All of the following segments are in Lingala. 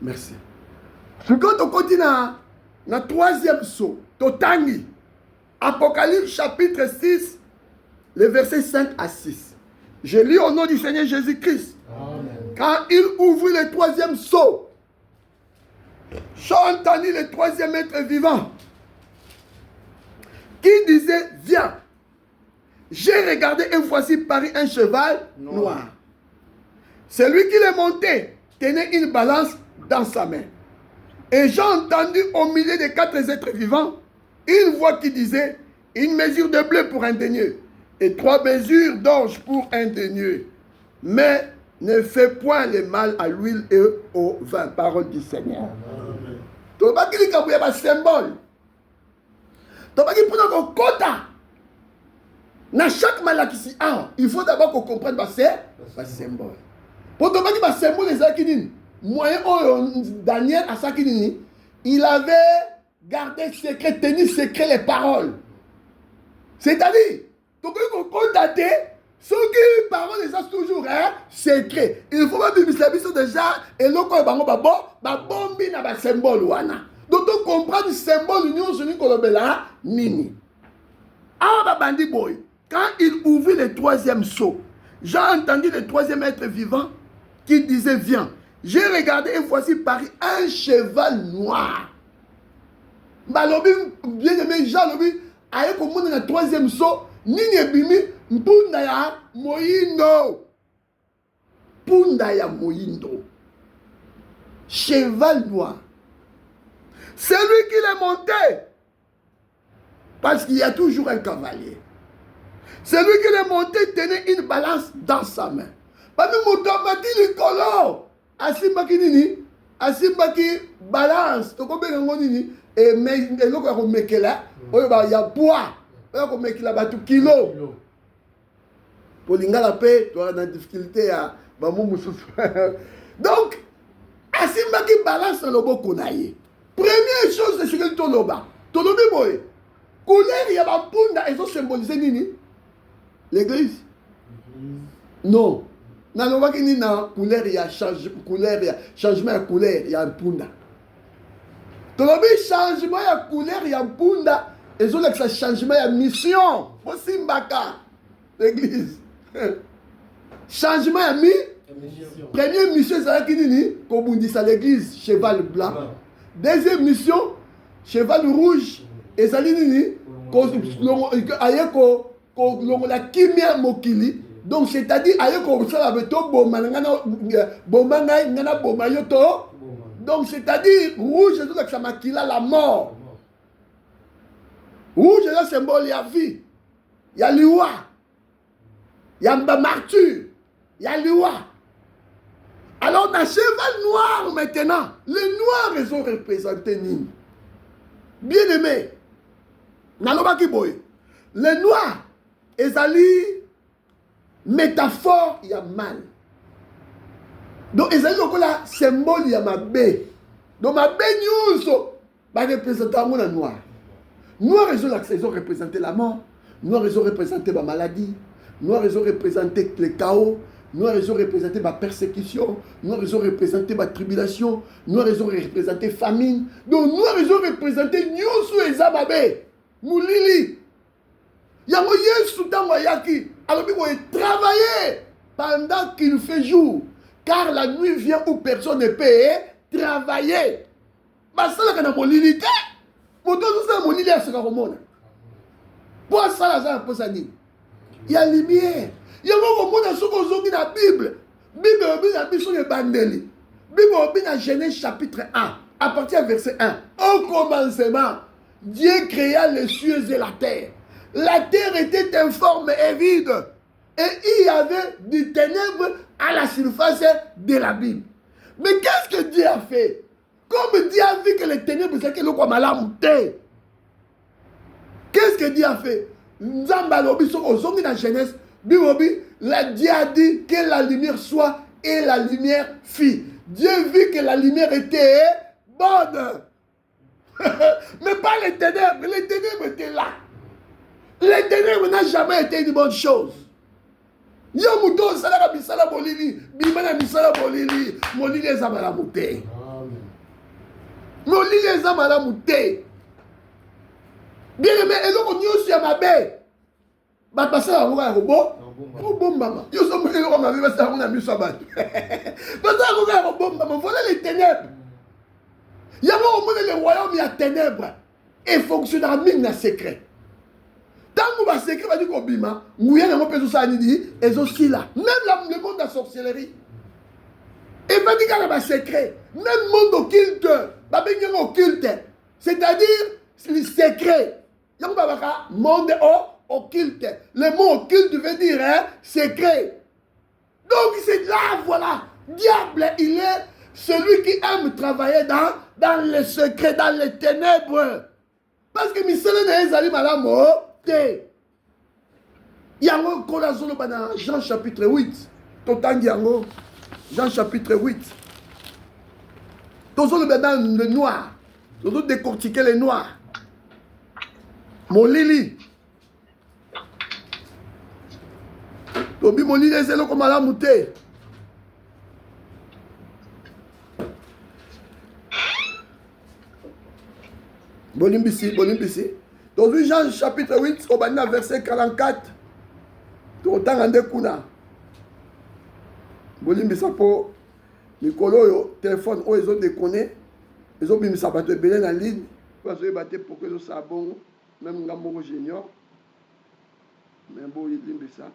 Merci. Quand on continue dans le troisième saut, Totangi, Apocalypse chapitre 6, les versets 5 à 6. Je lis au nom du Seigneur Jésus-Christ. Quand il ouvrit le troisième seau, j'ai entendu le troisième être vivant qui disait, viens. J'ai regardé et voici paru un cheval noir. Celui qui l'est monté tenait une balance dans sa main. Et j'ai entendu au milieu des quatre êtres vivants une voix qui disait, une mesure de bleu pour un denier et 3 mesures d'orge pour un denier. Mais ne fais point le mal à l'huile et au vin. Parole du Seigneur. Tu vas pas dire qu'il y a un symbole. Tu vas pas dire qu'il y a un quota. Dans chaque mal ici, il faut d'abord qu'on comprenne le symbole. Pour te dire que le symbole des Akinin, moyen Daniel à Sakini, il avait gardé secret, tenu secret les paroles. C'est-à-dire, tu peux constater ce qui parole les choses toujours secret. Il faut pas dire déjà et l'autre bombi na ba symbole wana. Donc tu comprends le symbole union sur Nicolobela nini. Ah babandi boy. Quand il ouvrit le troisième seau, j'ai entendu le troisième être vivant qui disait viens. J'ai regardé et voici paru un cheval noir. Balobi bien aimé Jean lobi aye ko mona na troisième seau nini bimi mpunda ya moyindo. Punda ya moyindo. Cheval noir. C'est lui qui l'a monté. Parce qu'il y a toujours un cavalier. Celui qui l'a monté tenait une balance dans sa main. Parce que Moutomati le colon. Asimbaki nini? Asimbaki balance. Tu comprends nini? Et l'autre a remis là. Il y a poids. Il y a remis là, il y a tout kilo. Pour l'ingala paix, tu as une difficulté à. Donc, Asimbaki balance le beau konaye. Première chose, c'est ce que tu as là. Tu as là, couleur, il y a un punda, ils ont symbolisé nini? L'église? Non. Dans la couleur, il y a changement de couleur, il y a un punda. Dans le changement de couleur, il y a un punda. Ils ont un changement de mission. Aussi, l'église. Changement de mission. Première mission, c'est comme on dit ça, l'église, cheval blanc. Deuxième mission, cheval rouge. Et ça dit, la kimia mokili. Donc, c'est-à-dire, donc, c'est-à-dire, rouge, c'est la mort. Rouge, c'est le symbole de la vie. Il y a l'iwa. Il y a martyr. Il y a l'iwa. Alors, dans le cheval noir, maintenant, les noirs, ils ont représenté Nini. Bien aimé. Les noirs, ils allaient métaphore, il y a mal. Donc, ils allaient le symbole, il y a ma baie. Donc, ma baie news, va représenter un noir. Noir, ils ont représenté la mort. Noir, ils ont représenté ma maladie. Noir, ils ont représenté le chaos. Noir, ils ont représenté ma persécution. Noir, ils ont représenté ma tribulation. Noir, ils ont représenté famine. Donc, noir, ils ont représenté news et Zamabe. Moulili. Il y a moyen soudan wayaki. Alors, il faut travailler pendant qu'il fait jour. Car la nuit vient où personne ne peut travailler. Bah, ça, là, quand on a il y a lumière. Il y a la Bible. Bible dans Genèse chapitre 1, à partir du verset 1. Au commencement, Dieu créa les cieux et la terre. La terre était informe et vide. Et il y avait du ténèbre à la surface de la Bible. Mais qu'est-ce que Dieu a fait? Comme Dieu a vu que les ténèbres, c'est que le quoi malade. Qu'est-ce que Dieu a fait? Nzambalobi sont aux dans Genèse. Bibobi, Dieu a dit que la lumière soit et la lumière fit. Dieu vit que la lumière était bonne. Mais pas les ténèbres. Les ténèbres étaient là. Les ténèbres n'ont jamais été une bonne chose. Yomouto, Salara Bisala Bolili, Bimana Bisala Bolili, Molili Zabala Mouté. Mais on lit les âmes à la moutée. Bien aimé, et donc on y aussi à ma baie. Bah, passer à un robot. Robot, maman. Yo, ça me fait le robot, mais ça, on a mis ça, bah. Passer à un robot, maman. Voilà les ténèbres. Il y a un moment où le royaume, il y a ténèbres. Et fonctionnera même dans le secret. Tant que le secret va dire qu'on bima, nous y a un peu de ça, et aussi là. Même le monde de la sorcellerie. Et va dire qu'il y a un secret. Même le monde occulte. Occulte. C'est-à-dire, le secret. Il y a un monde occulte. Le mot occulte veut dire secret. Donc c'est là, voilà. Diable, il est celui qui aime travailler dans le secret, dans les ténèbres. Parce que Misele n'est pas malade. Il y a un collation dans Jean chapitre 8. Jean chapitre 8. Tous dans le noir. Tous décortiquer les noirs. Mon Lili. Tobi mon Lili, c'est là comme à la moutée. Bolimbisi. Dans Jean chapitre 8, au verset 44. Autant en découna. Bolimbisa pour Nicolo, téléphone, où ils ont déconné. Ils ont mis ça pour te bénir en ligne. Parce qu'ils battent pour que ils soient bons. Même Gamoro Junior. Mais bon, ils disent ça.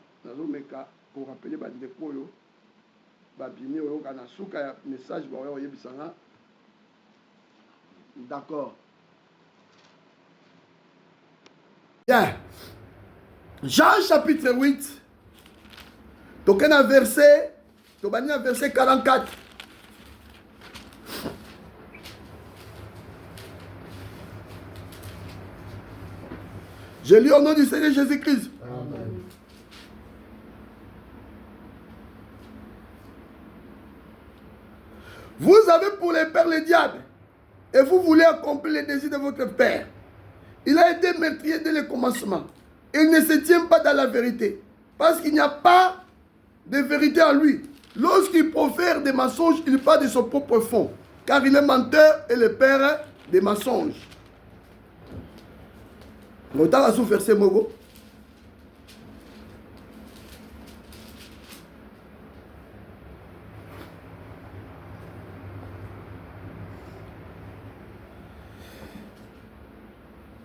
Pour rappeler les dépôts. Babini, on a un message. D'accord. Bien. Jean chapitre 8. Donc, on a verset 44. Je lis au nom du Seigneur Jésus-Christ. Amen. Vous avez pour les pères le diable, et vous voulez accomplir les désirs de votre père. Il a été meurtrier dès le commencement. Il ne se tient pas dans la vérité, parce qu'il n'y a pas de vérité en lui. Lorsqu'il profère des mensonges, il parle de son propre fond, car il est menteur et le père des mensonges. L'auteur a souffert ces mots.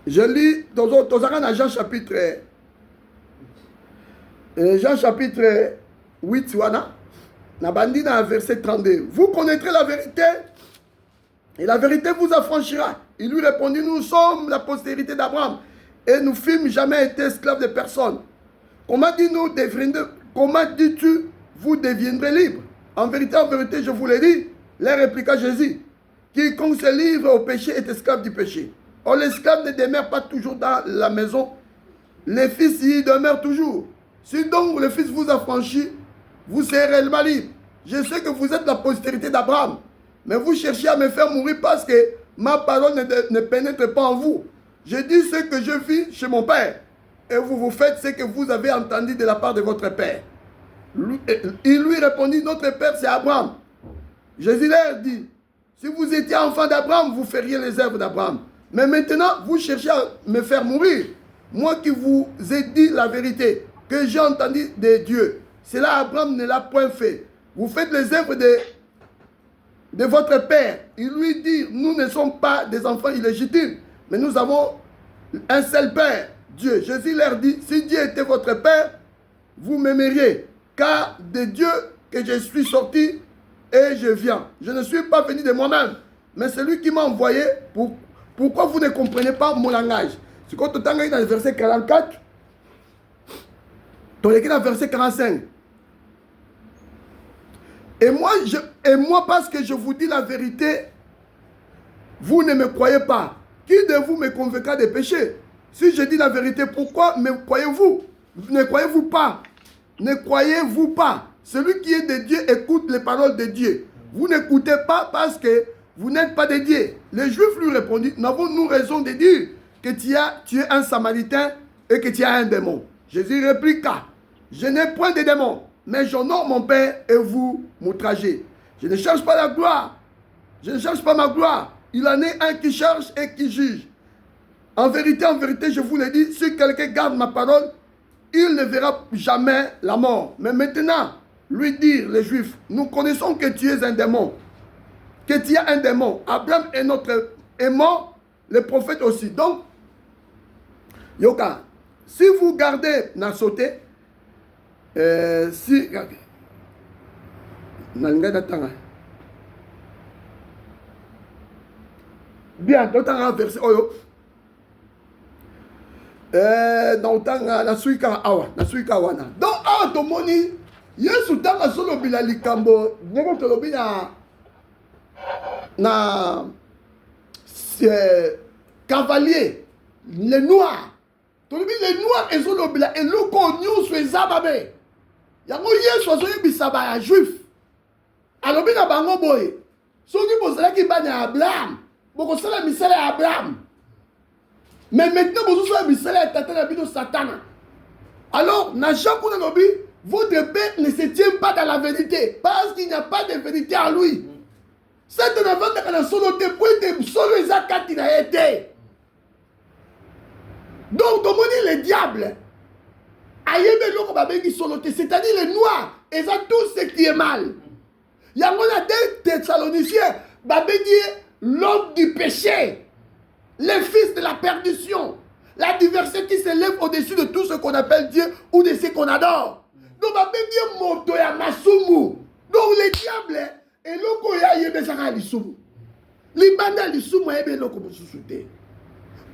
Je lis dans Jean chapitre 8, verset 32. Vous connaîtrez la vérité et la vérité vous affranchira. Il lui répondit, nous sommes la postérité d'Abraham et nous fûmes jamais été esclaves de personne. Comment dis-tu, vous deviendrez libres? En vérité, je vous l'ai dit, leur répliqua Jésus. Quiconque se livre au péché est esclave du péché. Or, l'esclave ne demeure pas toujours dans la maison. Le Fils y demeure toujours. Si donc le Fils vous affranchit, vous serez réellement libre. Je sais que vous êtes la postérité d'Abraham, mais vous cherchez à me faire mourir parce que ma parole ne pénètre pas en vous. Je dis ce que je vis chez mon Père, et vous faites ce que vous avez entendu de la part de votre Père. Il lui répondit, notre Père c'est Abraham. Jésus leur dit, si vous étiez enfant d'Abraham, vous feriez les œuvres d'Abraham. Mais maintenant, vous cherchez à me faire mourir. Moi qui vous ai dit la vérité, que j'ai entendu de Dieu. Cela, Abraham ne l'a point fait. Vous faites les œuvres de votre père. Il lui dit, nous ne sommes pas des enfants illégitimes, mais nous avons un seul père, Dieu. Jésus leur dit, si Dieu était votre père, vous m'aimeriez, car de Dieu que je suis sorti et je viens. Je ne suis pas venu de moi-même, mais c'est lui qui m'a envoyé. Pourquoi vous ne comprenez pas mon langage? C'est quand tu as dans le verset 44, tu as écrit dans le verset 45. Et moi, parce que je vous dis la vérité, vous ne me croyez pas. Qui de vous me convaincra de péché? Si je dis la vérité, pourquoi me croyez-vous? Ne croyez-vous pas? Ne croyez-vous pas? Celui qui est de Dieu écoute les paroles de Dieu. Vous n'écoutez pas parce que vous n'êtes pas de Dieu. Les Juifs lui répondit, n'avons-nous raison de dire que tu es un Samaritain et que tu as un démon? Jésus répliqua, je n'ai point de démon, mais j'honore mon Père et vous m'outragez. Je ne cherche pas la gloire. Je ne cherche pas ma gloire. il en est un qui cherche et qui juge. En vérité, je vous le dis, si quelqu'un garde ma parole, il ne verra jamais la mort. Mais maintenant, lui dire, les Juifs, nous connaissons que tu es un démon. Que tu es un démon. Abraham est mort, les prophètes aussi. Donc, Yoka, si vous gardez na sauté, si... Bien, dans verset oyo. Dans la suika awa, donc awa tomoni Yesu tanga solo bila likambo ndeko tolobi na cavalier les noirs tolobi les noirs ezolo bila eloko nyusu ezababe yango Yesu azoyebisa ba ya juif alobi na bango boye soki bozalaki bana ya Abraham bokosala misala ya Abraham. Mais maintenant, vous avez Satan. Alors, votre père ne se tient pas dans la vérité. Parce qu'il n'y a pas de vérité en lui. C'est un avant de solo de solo il a été. Donc, comme on dit le diable, c'est-à-dire les noirs, et ça tout ce qui est mal. Il y a des Thessaloniciens, l'homme du péché. Les fils de la perdition. La diversité qui s'élève au-dessus de tout ce qu'on appelle Dieu ou de ce qu'on adore. Donc, on va dire moto ya masumu. Donc, le diable est loko ya yebesaka lisumu. Libanda lisumu ebe loko mosusute.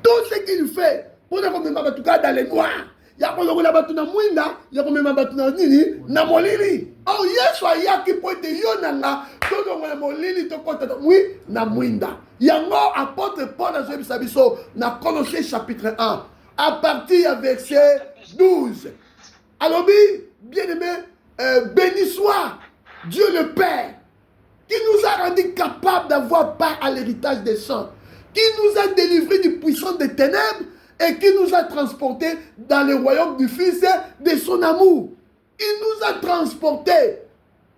Tout ce qu'il fait, pour ne pas tout cas dans les noirs. Ya koloko la batu na mwinda, ya komema batu na nini, na molili. Oh, Yesu ayaki pote yonanga, todo na molili to kota oui, na mwinda. Yango apôtre Paul a joué Sabiso, na Colossiens chapitre 1, à partir du verset 12. Alors, bien aimé, béni soit Dieu le Père, qui nous a rendus capables d'avoir part à l'héritage des saints, qui nous a délivrés du puissant des ténèbres, et qui nous a transportés dans le royaume du Fils de son amour. Il nous a transportés.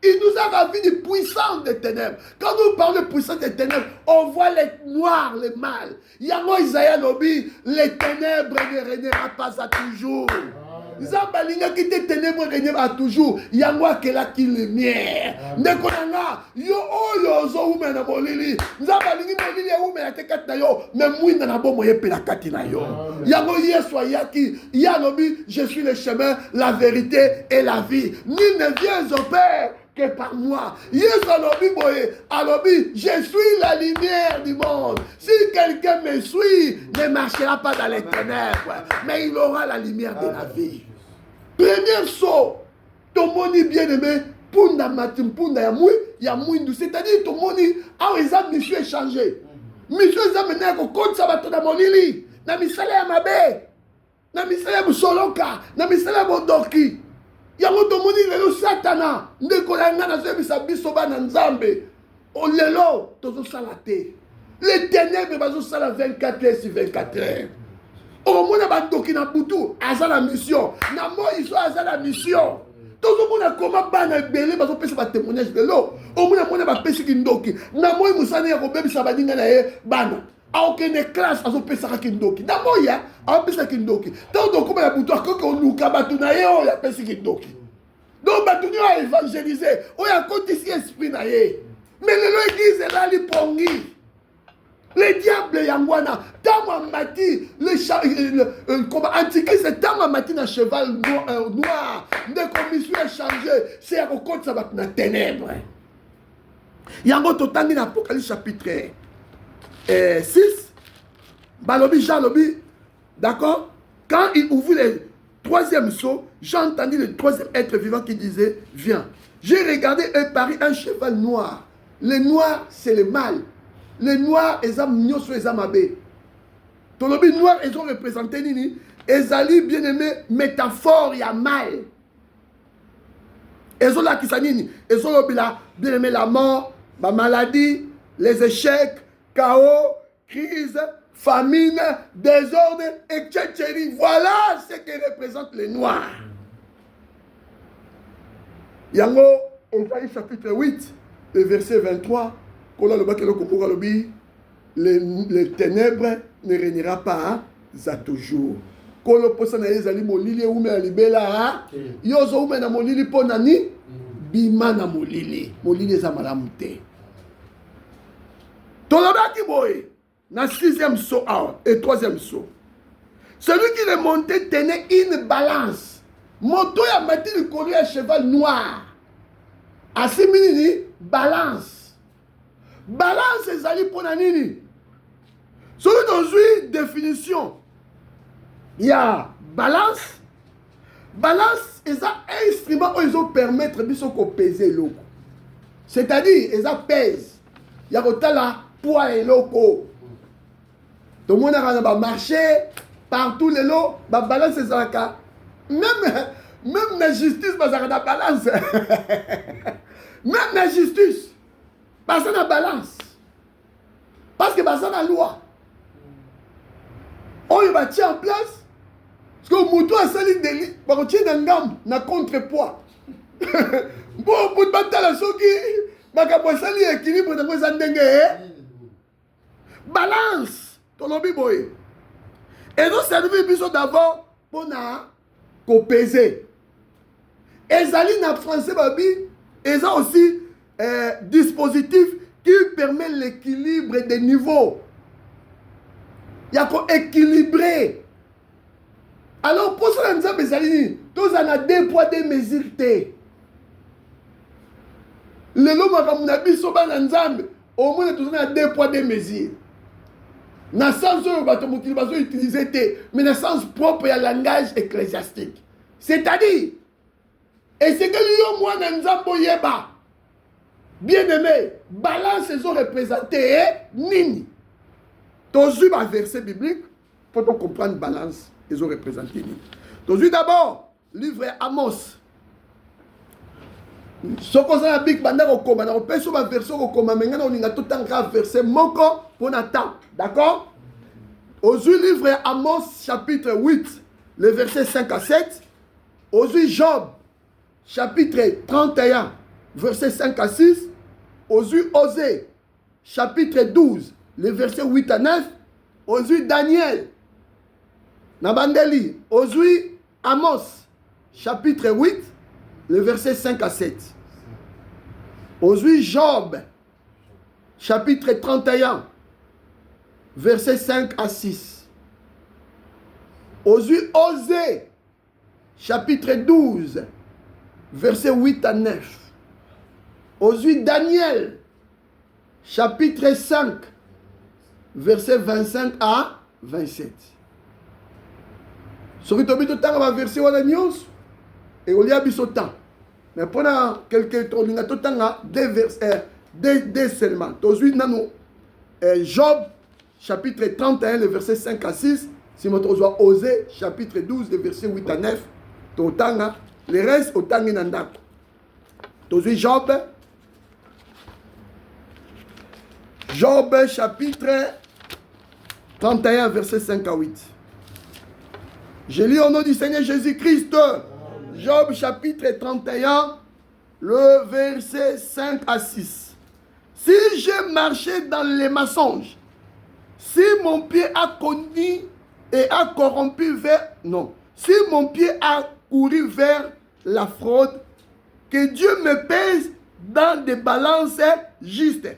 Il nous a ravis du puissant des ténèbres. Quand nous parlons de puissance des ténèbres, on voit les noirs, les mâles. Yango Isaïa Lobi, les ténèbres ne régnera pas à toujours. Zambalinga qui te ténèbres régnera à toujours. Yango akela ki lumière. Nekonanga, yo oyo zo ume na bolili. Zambalingi bolili ya ume na te kati na yo. Mais mouina na bomo yepe na kati na yo. Yango yeso yaki. Yalobi, je suis le chemin, la vérité et la vie. Nul ne vient au Père que par moi. Yesu alobi boye, alobi, je suis la lumière du monde. Si quelqu'un me suit, ne marchera pas dans les ténèbres, mais il aura la lumière de la vie. Premier saut, ton moni bien-aimé, punda matin, punda ya mouindou, c'est-à-dire ton moni, a eza mission échangé. Mission eza mené ko compte sabato na molili, na misala ya mabe, na misala ya musolonka, na misala ya bondoki. Yango tomoni lelo satana ndeko na nga nazebisa biso bana nzambe o lelo tozosala te les ténèbres bazosala 24 heures sur 24 heures omona bandoki na butu aza na mission na Moïse aza na mission tozomona koma bana ebele bazopesa batémoignage lelo omona bapesi kindoki na moi musana ya kobebisa baninga na ye bana aokende classe azopesaka kindoki na moya aopesa kindoki ntango tokoma ya butu akoki oluka bato na ye oyo apesi kindoki donc bato nio aévangélize oyo akotisi esprit na ye mais lelo église elali pongi le diable yango wana ntango amati antikrist ntango amati na cheval noir ndeko mission échange se ya kokotisa bato na ténèbre yango totangi na apocalypse chapitre 6, balobi Jean lobi, d'accord? Quand il ouvrit le troisième sceau, j'ai entendu le troisième être vivant qui disait, viens. J'ai regardé et paru un cheval noir. Le noir, c'est le mal. Le noir, ils ont mis sur les amabés. Ton lobby noir, ils ont représenté nini? Ils allaient bien aimé métaphore, il y a mal. Ils ont là qui s'animent. Ils ont là bien aimé la mort, la maladie, les échecs, chaos, crise, famine, désordre, etc. Voilà ce que représente les Noirs. Yango, Ésaïe chapitre 8, le verset 23, qu'on a le bac et le les ténèbres ne régnera pas à toujours. Kolo posa na ezali molili ume na libela yozo ume na molili po nani bima na molili eza malamu te. Tolobaki boye na 6e saut et 3e saut. Celui qui est monté tenait une balance. Moto ya mati likolo ya cheval noir. Asimi nini balance. Balance ezali po na nini? Celui dans une définition. Il y a balance. Balance est un instrument où ils ont permettre de peser l'eau. C'est-à-dire, ils pèsent. Il y a là poids et loco. Tout le monde a marché partout les lots. Balance est ça. Même la justice, ça a la balance. Même la justice, ça a la balance. Parce que ça a la loi. On va tirer en place. Parce que Moutou a sali délit. On va tirer dans na contrepoids. Bon, pour battre la soki, on sali équilibre dans les andengé. Balance. Ton lobby boy. Et nous servons d'abord pour peser. Et Zali na français babi, ils ont aussi dispositif qui permet l'équilibre des niveaux. Il y a qu'à équilibrer. Alors, pour cela, nous avons besoin tous en a 2 poids 2 mesures. Le nom de la vie, au moins, nous avons 2 poids 2 mesures. Dans le sens où nous avons utilisé, mais dans le sens propre, il y a le langage ecclésiastique. C'est-à-dire, et c'est que nous avons bien aimé, balance, ils ont représenté Nini. Dans un verset biblique, pour comprendre la balance, ils ont représenté. Dans d'abord, livre Amos. Ce qu'on a dit, on a fait un verset, on a tout un verset, pour Nathan. D'accord? Au livre Amos, chapitre 8, le verset 5 à 7. Au Job, chapitre 31, verset 5 à 6. Au Osée, chapitre 12, les versets 8 à 9, Osui Daniel, Nabandeli, Osui Amos, chapitre 8, les versets 5 à 7. Osui Job, chapitre 31, versets 5 à 6. Osui Osée, chapitre 12, versets 8 à 9. Osui Daniel, chapitre 5, versets 25 à 27. Ce qui est tout temps, verset ou la news, et on y a bis au temps. Mais pendant quelques temps, on a tout temps, 2 versets, 2 seulement. Osui Nano, Job, chapitre 31, le verset 5 à 6. Si vous avez Osée, chapitre 12, le verset 8 à 9. Tout temps, le reste, au temps, il y a Osui Job. Job chapitre 31, verset 5 à 8. Je lis au nom du Seigneur Jésus-Christ. Job chapitre 31, le verset 5 à 6. Si j'ai marché dans les mensonges, si mon pied a connu et a corrompu vers... Non. Si mon pied a couru vers la fraude, que Dieu me pèse dans des balances justes.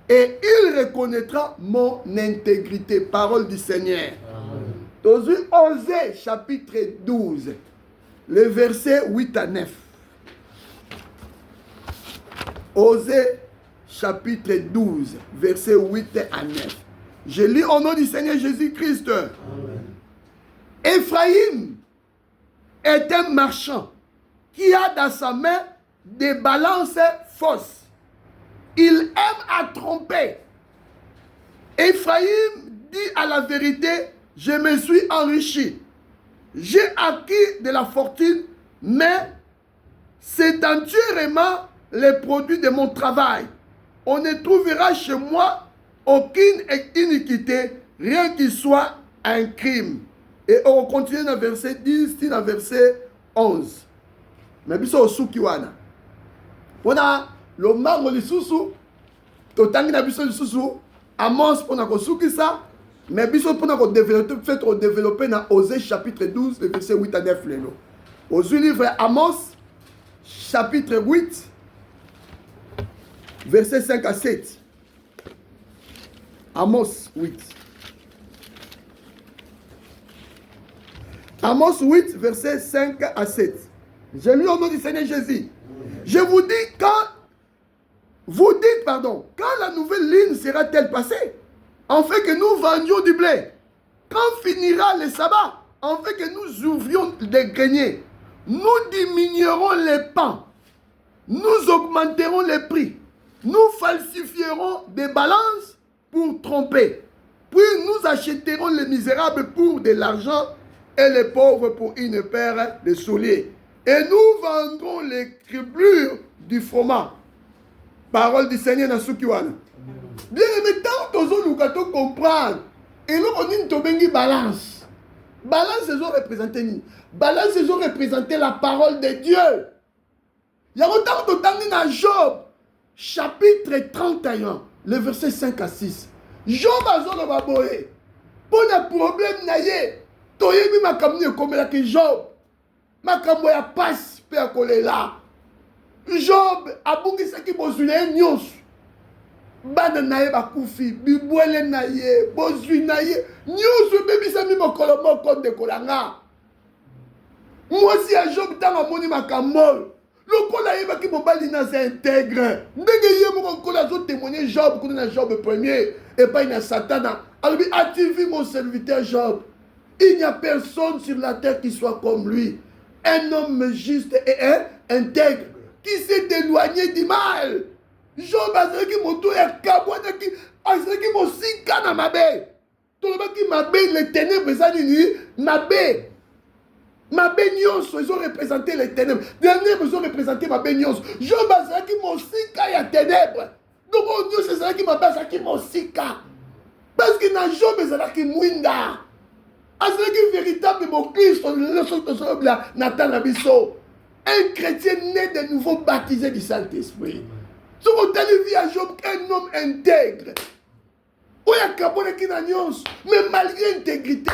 Et il reconnaîtra mon intégrité. Parole du Seigneur. Dans Osée chapitre 12, le verset 8 à 9. Osée chapitre 12, verset 8 à 9. Je lis au nom du Seigneur Jésus-Christ. Ephraïm est un marchand qui a dans sa main des balances fausses. Il aime à tromper. Ephraïm dit à la vérité, je me suis enrichi. J'ai acquis de la fortune, mais c'est entièrement les produits de mon travail. On ne trouvera chez moi aucune iniquité, rien qui soit un crime. Et on continue dans le verset 10, dans le verset 11. Mais bien, c'est Sukiwana. On a le mango de Soussou, Totangi na biso de Soussou, Amos pour ça, mais biso pour développer dans Osée chapitre 12, le verset 8 à 9. Osée livre Amos chapitre 8, verset 5 à 7. Amos 8. Amos 8, verset 5 à 7. Je lis au nom du Seigneur Jésus. Je vous dis quand la nouvelle ligne sera-t-elle passée? En fait que nous vendions du blé. Quand finira le sabbat? En fait que nous ouvrions des greniers. Nous diminuerons les pains. Nous augmenterons les prix. Nous falsifierons des balances pour tromper. Puis nous achèterons les misérables pour de l'argent et les pauvres pour une paire de souliers. Et nous vendrons les criblures du froment. Parole du Seigneur dans Sukiwana. Bien aimé, tant que nous comprendre, et nous on dit balance. Balance, c'est représenter balance, c'est représenter la parole de Dieu. Il y a autant de temps dans Job, chapitre 31, le verset 5 à 6. Job a dit pour le problème, toyebi makamni ekomela ke Job makambo ya passe pe akole là. Job abungisaki bozwi na ye nyonso, bana na ye bakufi, bibwele na ye, bozwi na ye nyonso ebebisami mokolo moko ndekola nga. Mwasi ya Job ntango amoni makambo oyo lokola ayebaki mobali na se intègre ndenge ye moko nkolo azotémoigner Job kuna na Job 1er epai na Satana alobi as-tu vu mon serviteur Job? Il n'y a personne sur la terre qui soit comme lui. Un homme juste et intègre, qui s'est éloigné du mal. Job azalaki moto ya kabwanaki, azalaki mosika na mabe. Tolobaki mabe, les ténèbres ezali nini? Mabe. Mabe nyonso, ils ont représenté les ténèbres. Les ténèbres, ils ont représenté mabe nyonso. Job azalaki mosika ya ténèbres. Donc nyonso ezalaki mabe, azalaki mosika. Parce que na Job ezalaki mwinda. Azalaki véritable mon Christ, un chrétien né de nouveau baptisé du Saint-Esprit. Ce qu'on a vu à Job, un homme intègre. Mais malgré l'intégrité,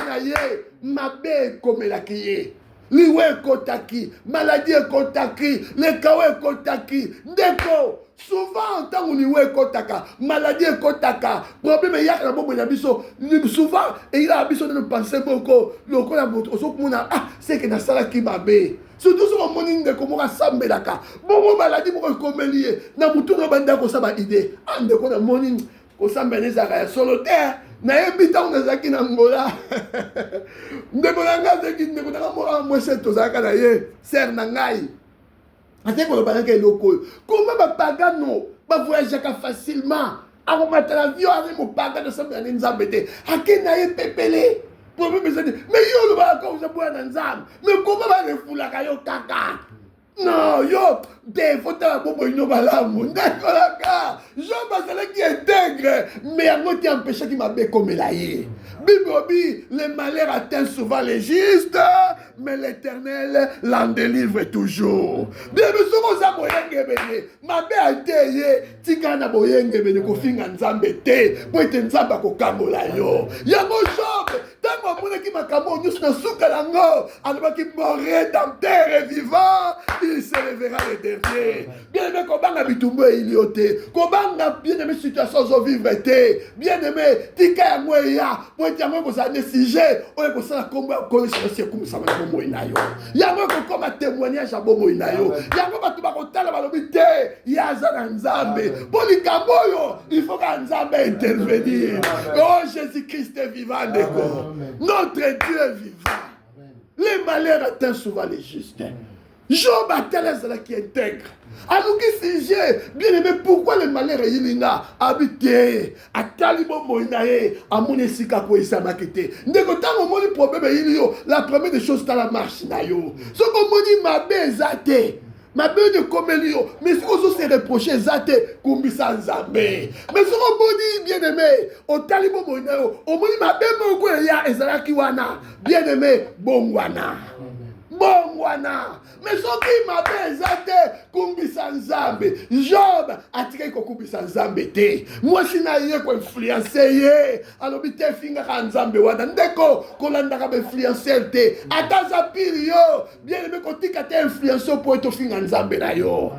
ma belle comme la qui liwe kotaki, maladie kotaki, le kawe kotaki, ndeko. Souvent, tant qu'on liwe kotaka, maladie kotaka, problème il y a la bombe na biso. Souvent, il a biso de penser beaucoup. Le ko la moto, so kumuna c'est que na sala ki mabe. Surtout sur mon monde de comment rassemble daka. Bon maladie mo komelier. Na mutu no banda ko saba idée. Ande ko na morning ko samba nezaka solo terre. Na ebita unazaki na ngola. Ndeko na ngazeki ndeko na mora mwese tozaka na ye. Ser na ngai. Ate ko ba ke loko. Comment ba pagano ba voyager facilement. Avant mettre l'avion avec mon bagage de samba nzambete. Akena ye pepele. Problème mais yo le ba ko za boya nzam. Mais comment ba le fula kayo kaka? Non, yo, des photos à Bobo Inobalamu, d'accord, Jean Basala qui intègre, mais à moi qui empêche qui m'a bécomé là. Bibobi, le malheur atteint souvent les justes, mais l'Éternel l'en délivre toujours. Bien, mais souvent ça boyenge bene, ma bé a été, tika boyenge bene ko finga nzambete, pour être nzamba ko kamola yo. Yango Job, tango mona ki makamo nyus na suka lango, alba ki mourrait dans terre vivant. Il se révérera le dernier. Bien aimé, Kobanga Bitumbo et Ilioté. Kobanga, bien aimé, situation zo vivre. Bien aimé, Tika ya Mweya. Pour être yamwe ko sa nesije. Oye ko sa la kombo ya kone se comme ça ma bomo inayo. Yamwe ko comme témoignage à bomo inayo. Yamwe ba tuba ko tala balobi te. Ya za nzambe. Pour les kaboyo, il faut que nzambe intervenir. Oh Jésus-Christ est vivant de corps. Notre Dieu est vivant. Les malheurs atteignent souvent les justes. Job a tel qui intègre. Alors que sujet, bien aimé, pourquoi le malheur est ilinga habité à Talibo Moïnae, à Monesika pour Isamakete. Ndeko tango moni problème ilio, la première des choses dans la marche nayo. Ce qu'on moni ma bezate. Ma belle de Comelio, mais ce qu'on se reproche, zate, Kumbisa Nzambe. Mais ce qu'on dit, bien aimé, au Talibo Moïnao, au moni ma belle Mokoya, Ezalaki Wana, bien aimé, Bongwana. bongwana. Mais soki mabe ezate kumbisa nzambe. Job atika ko kumbisa nzambe te. Moi sina ye ko influencer ye. Alobi te finga ka nzambe wana ndeko kolanda ka influencer te. Ataza pire yo. Bien aimé ko tika te influencer pour to finga nzambe na yo.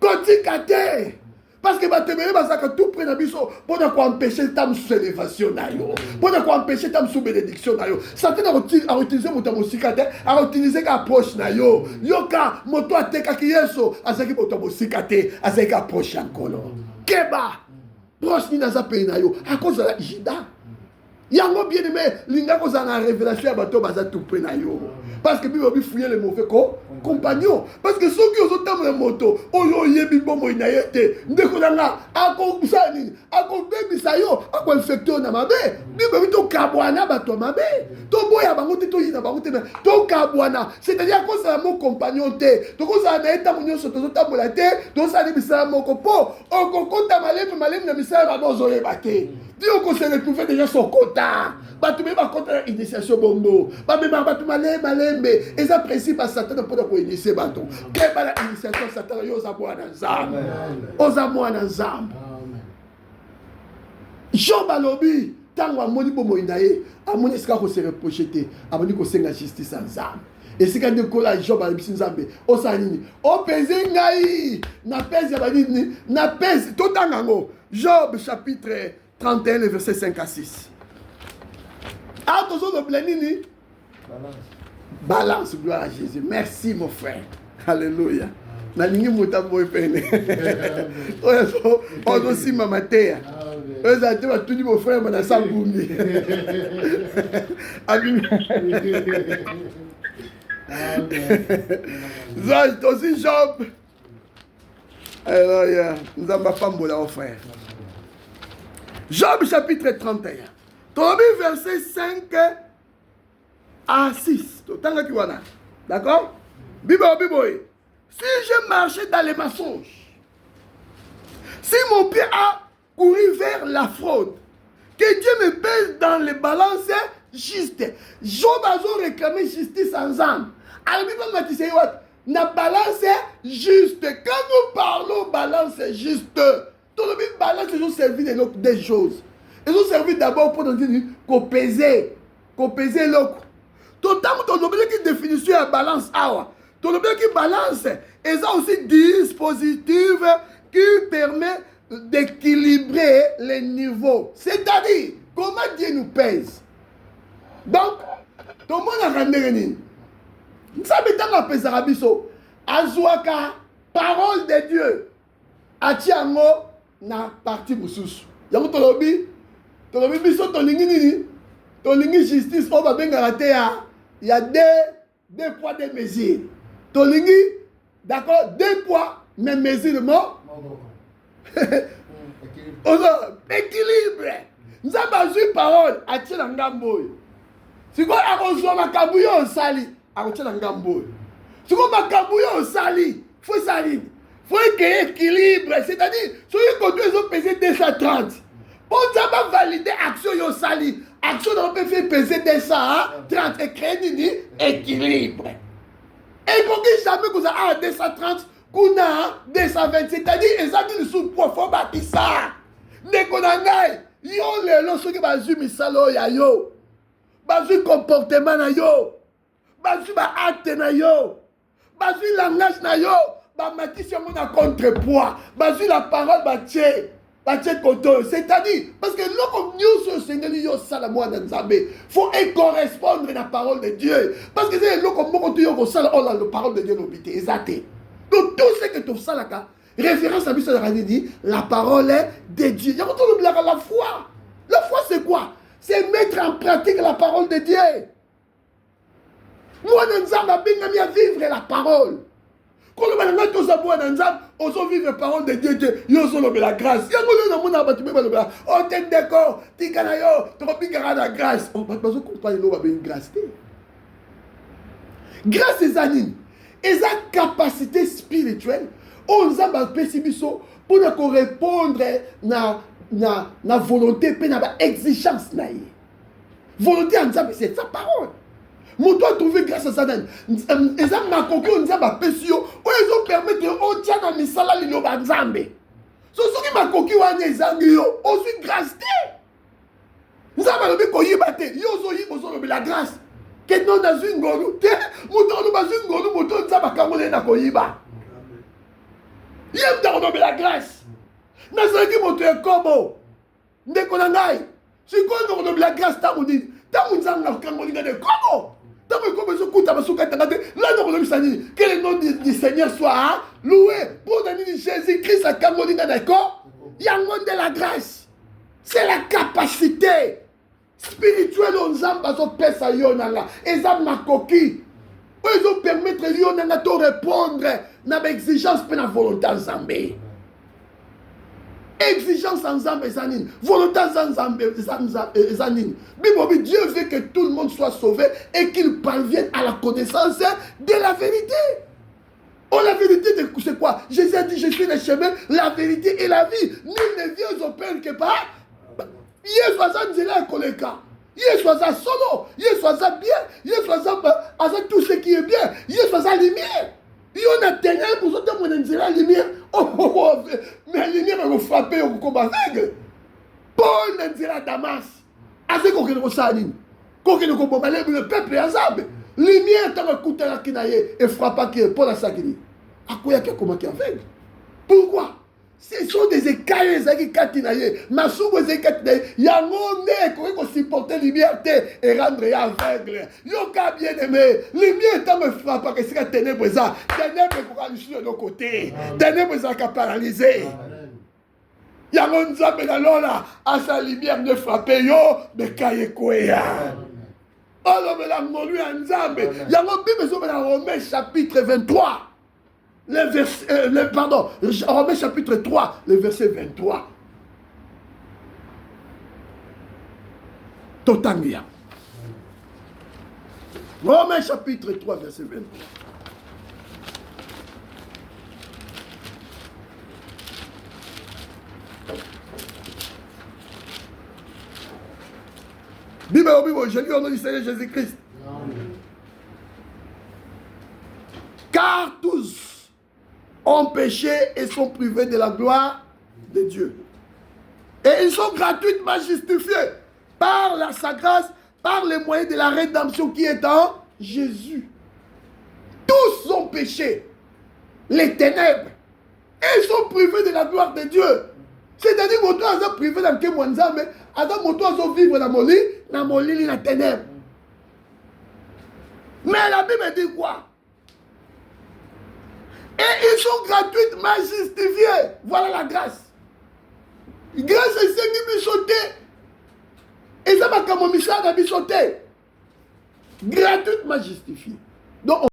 Ko tika te. Parce que batemere basaka tout près na biso pour empêcher tam sous élévation na yo. Pour empêcher tam sous bénédiction na yo. Satan a utilisé moto mosika te, a utilisé ka approche na yo. Yo ka moto ateka ki yeso, azaki moto mosika te, azaki approche encore. Keba. Proche ni naza pe na yo à cause de la jida. Yango bien aimé, linga ko za na révélation ya bato baza tout près na yo. Parce que Bible bi fouiller les mauvais compagnons. Parce que ceux qui ont tant de moto, oyo yebi bomo inayete, ndeko nanga ako kusani, ako bebi sayo, ako infecté na mabe. Bible bi to kabwana bato mabe. To boya bango te to yina bango te to kabwana. C'est-à-dire que ça mon compagnon te. To ko za na eta munyo so to tambola te, to sa ni bisa moko po. Oko kota malem na bisa ba bozo yebate. Dieu qu'on se retrouve déjà son quota. Batu me ba quota initiation bongo. Ba me ba batu malembe. Et ça principe à Satan pour ko initier bato. Que ba la initiation Satan yo za mwana nzambe. Oza mwana nzambe. Jean Balobi tango amoni bomo inaye, amoni ska ko se reprocher, amoni ko senga justice nzambe. Et c'est quand on a Job à Nzambe, o sanini, o pèse ngai, na pèse ya banini, na pèse tout tango. Job chapitre 31, le verset 5 à 6. Ah, tous autres blanini. Balance, gloire à Jésus. Merci, mon frère. Alléluia. Na lingi muta boy pene. On aussi mamatea. Eux a dit tout dit mon frère mana sa bumi. Amen. Amen. Aussi Job. Alléluia. Nous avons pas mon frère. Job chapitre 31. Tobi verset 5 à 6. D'accord? Biboy. Si je marchais dans les mensonges, si mon pied a couru vers la fraude, que Dieu me pèse dans les balances justes. Job a réclamé justice ensemble. Alors, la balance juste. Quand nous parlons balance juste, tout le monde balance, ils ont servi des choses. Ils ont servi d'abord pour nous dire qu'on pesait l'eau. Tout le temps, on a une définition de balance. Tout le monde qui balance, et ça aussi dispositif qui permet d'équilibrer les niveaux. C'est-à-dire, comment Dieu nous pèse. Donc, tout le monde a rendu. Nous savons que Pézarabiso, Azouaka, parole de Dieu, Atiango, na parti Moussous. Yango Tolobi biso tolingi justice, on va bien rater. Il y a deux poids, deux mesures. Tolingi, d'accord, deux poids, mais mesures, équilibre. Nous avons eu parole à Tchelangamboy. Si vous avez un makabouyo au sali, à Tchelangamboy. Si vous avez un makabouyo au sali, il faut salir. Il faut équilibre. C'est-à-dire, si vous avez pesé 230, on va valider l'action au sali. L'action on peut faire peser 230 et créer un équilibre. Et pour que jamais vous avez 230, vous avez 220. C'est-à-dire, ils ont dit sous-poids, il faut bâtir ça. Nekonangai, yo lelo soki bazu misalo ya yo. Bazu comportement na yo. Bazu ba acte na yo. Bazu langage na yo. Ba matisi yango na contrepoids. Bazu la parole ba tche koto. C'est-à-dire, parce que loko nyuso sengeli yo sala mwana nzambe, faut correspondre na parole de Dieu. Parce que c'est loko moko tu yo ko sala la parole de Dieu no bité exacté. Donc tout ce que tu sala ka référence à Bissau de dit, la parole de Dieu. Il y a la foi. La foi, c'est quoi? C'est mettre en pratique la parole de Dieu. Moi, nous avons vivre la parole. Quand nous avons vivre la parole de Dieu, nous avons la grâce. Il y a oh, t'es d'accord, t'es canaillot, t'es la grâce. On va pas comprendre une grâce. Grâce aux animes et sa capacité spirituelle. On a pour répondre à la volonté et à l'exigence. Volonté, c'est sa parole. moto a trouvé grâce à ça. Ils ont makoki on nzamba pesio. Ils ont permis au tia na misala lilo banzambe. So soki makoki wana ezangi yo, aussi grâce te. Nzamba lobi koyiba te. Yo zo yibo zo lobi la grâce. Que non dans une ngolu te. Moto no bazui ngolu moto nzamba kangole na koyiba. Yem da lobi la grâce. Na zaki moto ekobo. Ndeko na ngai. Si ko no la grâce ta moni. Ta munzanga kangoli ngade kobo. Ta mo ko beso kuta basuka tangate. Là no lobi sani. Que le nom du Seigneur soit loué. Pour donner Jésus-Christ à kangoli ngade ko. Yango de la grâce. C'est la capacité spirituelle on zamba zo pesa yonanga. Ezam makoki. Ils ont permettre yonanga to répondre na exigence pe na volonté nzambe. Exigence ensemble et volonté ensemble et Bible, Dieu veut que tout le monde soit sauvé et qu'il parvienne à la connaissance de la vérité. Oh, la vérité, c'est quoi? Jésus a dit, je suis le chemin, la vérité et la vie. Nul ne vient au Père que par. Hier, soit ça, nous allons koleka. Hier, soit ça solo. Hier, soit ça bien. Hier, soit ça tout ce qui est bien. Hier, soit ça lumière. Il y a un ténèbre pour ça, on a la lumière. Oh, mais la lumière va vous frapper au combat avec. Paul n'a dit la Damas. Assez qu'on ne sait qu'on ne combat pas le peuple est ensemble. Lumière, t'as écouté la kinaye et frappe qui est Paul à ça qui dit. À quoi il y a quelqu'un qui est aveugle? Pourquoi? Ce sont des écailles qui katinaye. Ma soupe des écailles. Il y a un monde qui supporter la liberté et rendre aveugle. Yoka bien aimé. Lumière t'as me frappe parce que c'est la ténèbre ça. Ténèbre qui va sur de nos côtés. Ténèbre ça qui a paralysé. Il y a un nzambe dans l'ola. À sa lumière ne frappe yo. Mais kaye koya. Alors mais la molu nzambe. Il y a un Bible dans Romains chapitre 23. Romains chapitre 3, le verset 23. Totangia. Romains chapitre 3, verset 23. Bible, je lis au nom du Seigneur Jésus-Christ. Car tous ont péché et sont privés de la gloire de Dieu. Et ils sont gratuitement justifiés par sa grâce, par les moyens de la rédemption qui est en Jésus. Tous ont péché, les ténèbres, et ils sont privés de la gloire de Dieu. C'est-à-dire que moto sont privés dans le monde, mais avant moto sont vivre dans mon lit, la ténèbre. Mais la Bible dit quoi? Et ils sont gratuitement justifiés. Voilà la grâce. Grâce à ce qui m'est sauté. Et ça m'a comme un message à sauté. Gratuitement justifié. Donc,